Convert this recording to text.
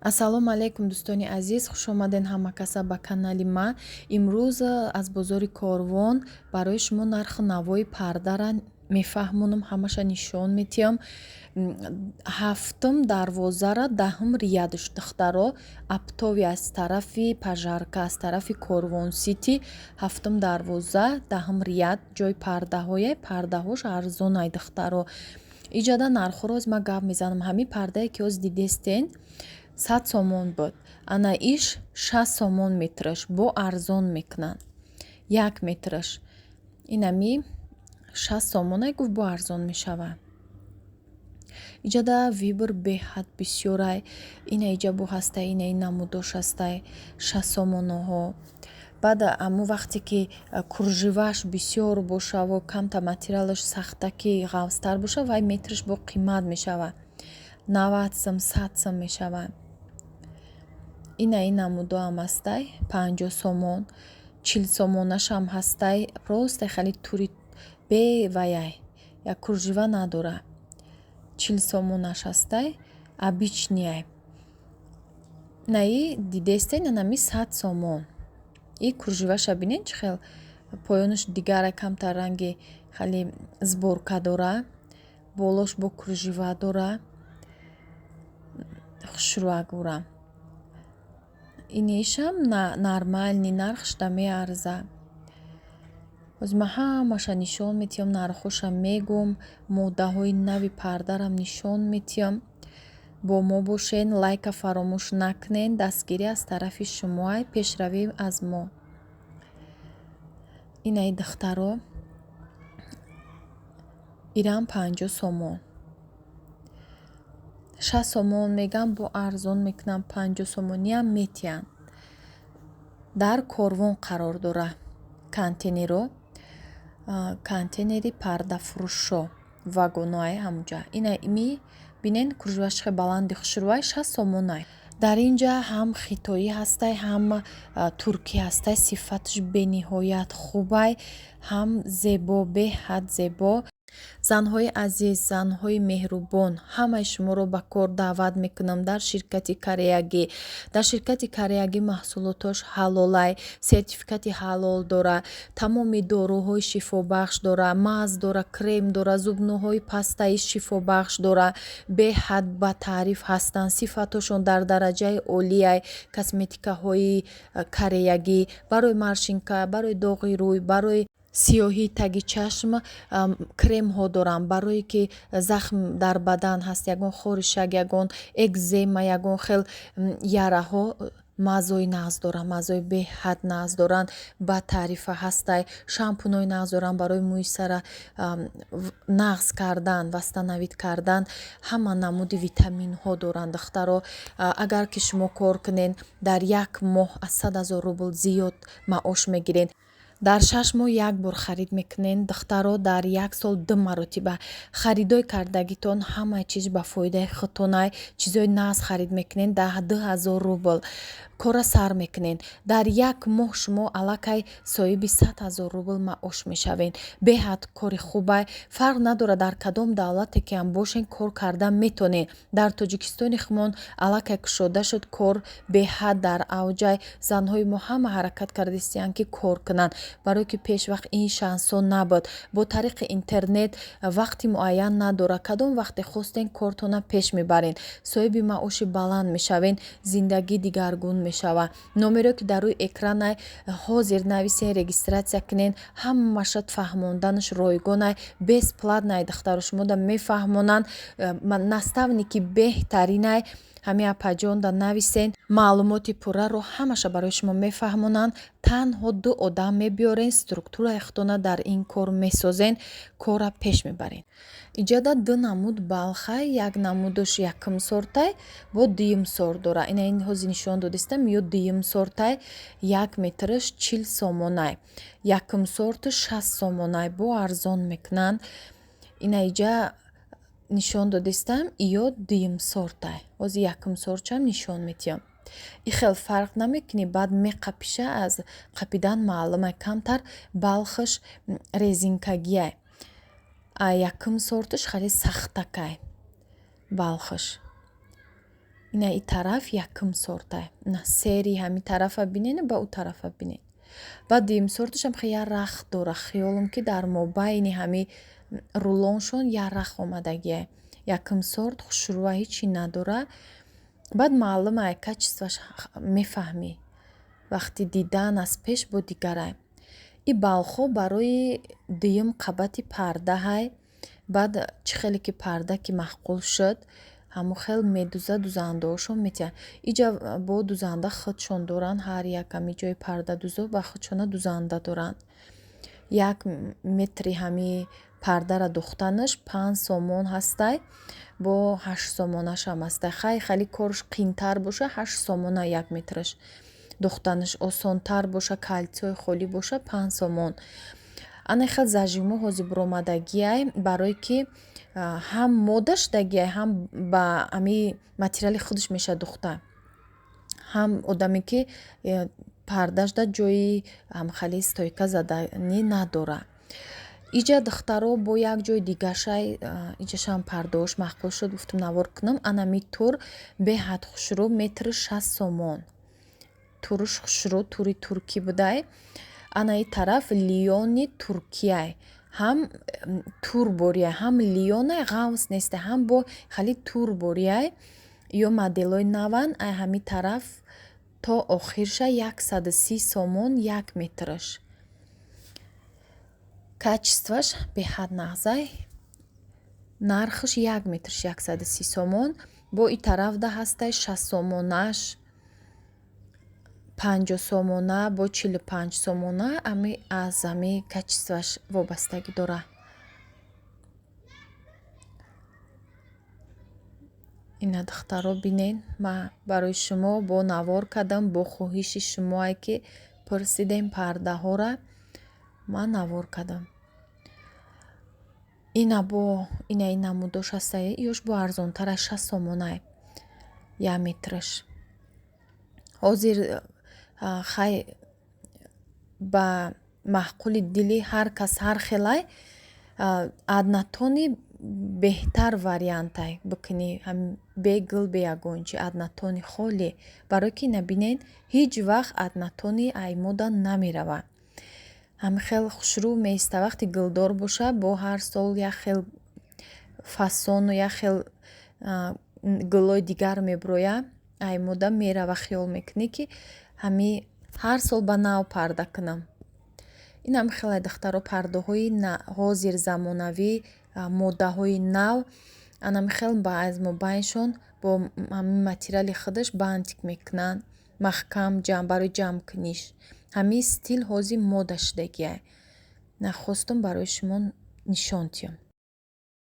Ассалому алайкум дӯстони азиз, хушомадед ҳамакаса ба канали ман. Имрӯз аз бозори Корвон барои шумо нарху навои пардара мефаҳмонам, ҳамаша нишон метиҳам. Ҳафтум дарвозара даҳум рияд духтаро аптови аз тарафи пажарка, аз тарафи Корвон сити, ҳафтум дарвоза даҳум рияд ҷои пардаҳош арзонай духтаро. Иҷада нархҳоро ма гап мезанам. Ҳамин пардае ки оз дидестен 100 сомон буд. Ана иш 60 сомон метраш, бо арзон мекунанд. 1 метраш инами 60 сомонай гуфт, бо арзон мешавад. Иҷада вибр беҳад бисёрай. Ина иҷа бо ҳастай, ина намудош ҳастай 60 сомоноҳо. Баъд аму вақте ки курживаш бисёр боша ва камта материалаш сахтаки ғавзтар боша, вай метраш бо қимат мешавад. 90 сом, 100 сом мешавад. Ина намудоам ҳастай 50 сомон, 40 сомонашам ҳастай. Просто хали тури бе ваяй, як куржива надора. 40 сомонаш ҳастай, обичнияй. Наи дидестен нами 100 сомон. И курживаша бинен чӣ хел поёнаш дигара камта ранги хали зборка дора. Болош бо куржива дора. Хушрӯа гӯрам. Инишам нормальни нархшда меарза. Оз ма ҳамаша нишон метиҳам, нархоша мегум, моддаҳои нави пардарам нишон метиҳам. Бо мо бошен, лайка фаромӯш накунен. Дастгирӣ аз тарафи шумоай, пешравӣ аз мо. Инаи духтаро ирам 50 сомон. 60 сомон мегам, бо арзон мекунам. 50 сомониам метиҳанд. Дар Корвон қарор дора контейнеро. Контейнери пардафурӯшо вагоноай ҳамуҷа. Ина ми бинен курживаш хе баланди хушрӯай 60 сомонай. Дар инҷа ҳам хитоӣ ҳастай, ҳам туркӣ ҳастай. Сифаташ бениҳоят хубай, ҳам зебо, беҳад зебо. Занҳои азиз, занҳои меҳрубон, ҳамаи шуморо ба кор даъват мекунам дар ширкати Кореягӣ. Дар ширкати Кореягӣ маҳсулотош ҳалолай, сертификати ҳалол дора, тамоми доруҳои шифобахш дора, мазз дора, крем дора, зубнуҳои пастаи шифобахш дора. Беҳад ба таъриф ҳастанд. Сифатошон дар дараҷаи олияй. Косметикаҳои Кореягӣ барои маршинка, барои доғи рӯй, барои сиёҳии таги чашм кремҳо дорам. Барое ки захм дар бадан ҳаст, ягон хоришак, ягон экзема, ягон хел яраҳо, маззои нағз дорам. Маззои беҳад нағз доранд. Ба таърифа ҳастай. Шампунои нағз дорам барои мӯи сара нағз кардан, вастанавид кардан. Ҳама намуди витаминҳо доранд духтаро. Агар ки шумо кор кунен, дар як моҳ аз 100 000 рубл зиёд маош мегирен. Дар 6 моҳ як бор харид мекунен духтаро, дар як сол 2 маротиба. Харидои кардагитон ҳамаи чиз ба фоидаи худтонай. Чизои нағз харид мекунен, 10,000 рубл кора сар мекунен. Дар як моҳ шумо аллакай соҳиби 100,000 рубл маош мешавен. Беҳад кори хубай. Фарқ надорад дар кадом давлате ки ҳам бошен, кор кардан метонен. Дар Тоҷикистони хумон аллакай кушода шуд, кор беҳад дар авҷай. Занҳои мо ҳама ҳаракат кардастиянд ки кор кунанд. Барое ки пешвақт ин шансон набуд. Бо тариқи интернет вақти муайян надора. Кадом вақте хостен кортона пеш мебарен. Соҳиби маоши баланд мешавен. Зиндагӣ дигаргун мешавад. Номеро ки дар рӯи экранай ҳозир нависен, регистратсия кунен. Ҳамашат фаҳмонданаш ройгонай. Бесплатнай духтаро, шумода мефаҳмонанд. Наставники беҳтаринай. ҳами апаҷонда нависен. Маълумоти пурраро ҳамаша барои шумо мефаҳмонанд. Танҳо 2 одам мебиёрен, структураи худтона дар ин кор месозен, кора пеш мебарен. Иҷада 2 намуд балхай, як намудош якум сортай, бо дуюм сорт дора. Ина ин ҳозир нишон додистам, ё дуюм сортай, 1 метраш 40 сомонай. Якум сорташ 60 сомонай, бо арзон мекунанд. Ина иҷа нишон додистам, ё дуюм сортай. Ҳозир якум сортчам нишон метиҳам. И хел фарқ намекунӣ, баъд меқапиша, аз қапидан маълумай, камтар балхаш резинкагияй. Якум сорташ хали сахтакай балхаш. ина и тараф якум сорта ина сери ҳами тарафа бинен ба у тарафа бинен. Баъд дуюм сорташам хе я рах дора хиёлам ки дар мобайни ҳами рулоншон я рах омадагия. Якум сорт хушрӯа ҳичи надора. Баъд маълумае качестваш мефаҳмӣ вақти дидан аз пеш бо дигарай. И балхо барои дуюм қабати пардаҳай. Баъд чӣ хеле ки парда ки маҳқул шуд ҳамун хел медуза дузандаошон метиҳанд. Иҷа бо дузанда худшон доранд, ҳар як ҳами ҷои пардадузо ба худшона дузанда доранд. 1 метри ҳами пардара духтанаш 5 сомон ҳастай, бо 8 сомонашам ҳастай. Хеле корш қиинтар боша 8 сомона 1 метраш. Духтанаш осонтар боша, калитсои холӣ боша 5 сомон. Ана хел зажимо ҳозир биромадагиай барое ки ҳам модаш дагиай, ҳам ба ами материали худаш меша духта. Ҳам одаме ки пардашда ҷои ҳамхали стойка заданӣ надора. Иҷа духтаро бо як ҷои дигашай иҷашам пардаош маҳқул шуд гуфтам навор кунам. Анами тур беҳад хушрӯ метри 6 сомон. Туруш хушрӯ тури туркӣ будай. Ана и тараф лиёни туркияй. Ҳам тур борияй, ҳам лиёнай ғавс нестай, ҳам бо хали тур борияй. Ё моделои наван ай ҳами тараф то охирша 130 сомон 1 метраш. Качестваш беҳад нағзай. Нархаш 1 метраш 130 сомон. Бо и тарафда ҳастай 60 сомонаш, 50 сомона, бо 45 сомона. Ами аз ами качестваш вобастагӣ дора. Ина духтаро бинен, ман барои шумо бо навор кардам, бо хоҳиши шумое ки пурсидем пардаҳора, ман навор кардам. Ина намудош ҳастай, ёш бо арзонтарай 6 сомонай 1 метраш. Ҳозир хай ба маҳқули дили ҳар кас ҳар хелай аднатони беҳтар вариантай бикунӣ бе гул бе ягончи аднатони холӣ. Барое ки ина бинен ҳеҷ вақт аднатони ай мода намерава. Ҳами хел хушрӯ меиста вақти гулдор боша, бо ҳар сол як хел фасону як хел гулои дигар меброя. Ай мода мерава, хиёл мекунӣ ки ҳами ҳар сол ба нав парда кунам. Ин ҳам хеле духтаро пардаҳои ҳозир замонавӣ, моддаҳои нав, анам хел ба аз мобайншон бо материали худаш бантик мекунанд, маҳкам барои ҷамъкуниш. Ҳами стил ҳозир мода шудагиай. Нахостум барои шумо нишон диҳам.